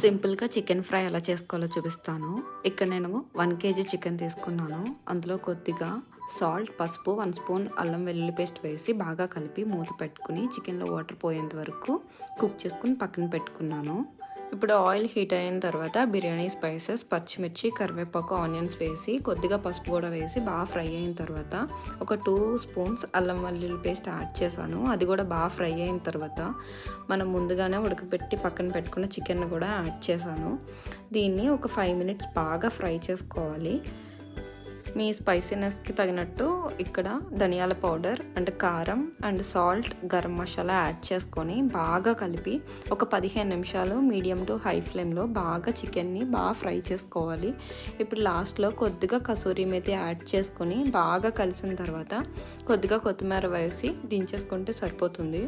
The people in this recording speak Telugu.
సింపుల్‌గా చికెన్ ఫ్రై ఎలా చేసుకోవాలో చూపిస్తాను. ఇక్కడ నేను 1 కేజీ చికెన్ తీసుకున్నాను. అందులో కొద్దిగా సాల్ట్, పసుపు, 1 స్పూన్ అల్లం వెల్లుల్లి పేస్ట్ వేసి బాగా కలిపి మూత పెట్టుకుని చికెన్‌లో వాటర్ పోయేంత వరకు కుక్ చేసుకొని పక్కన పెట్టుకున్నాను. ఇప్పుడు ఆయిల్ హీట్ అయిన తర్వాత బిర్యానీ స్పైసెస్, పచ్చిమిర్చి, కరివేపాకు, ఆనియన్స్ వేసి కొద్దిగా పసుపు కూడా వేసి బాగా ఫ్రై అయిన తర్వాత ఒక 2 స్పూన్స్ అల్లం వెల్లుల్లి పేస్ట్ యాడ్ చేశాను. అది కూడా బాగా ఫ్రై అయిన తర్వాత మనం ముందుగానే ఉడకబెట్టి పక్కన పెట్టుకున్న చికెన్ కూడా యాడ్ చేశాను. దీన్ని ఒక 5 మినిట్స్ బాగా ఫ్రై చేసుకోవాలి. మీ స్పైసీనెస్కి తగినట్టు ఇక్కడ ధనియాల పౌడర్ అండ్ కారం and salt, garam masala add చేసుకొని బాగా కలిపి ఒక 15 నిమిషాలు మీడియం టు హై ఫ్లేమ్లో బాగా చికెన్ని బాగా ఫ్రై చేసుకోవాలి. ఇప్పుడు లాస్ట్లో కొద్దిగా కసూరి మేతి యాడ్ చేసుకొని బాగా కలిసిన తర్వాత కొద్దిగా కొత్తిమీర వేసి దించేసుకుంటే సరిపోతుంది.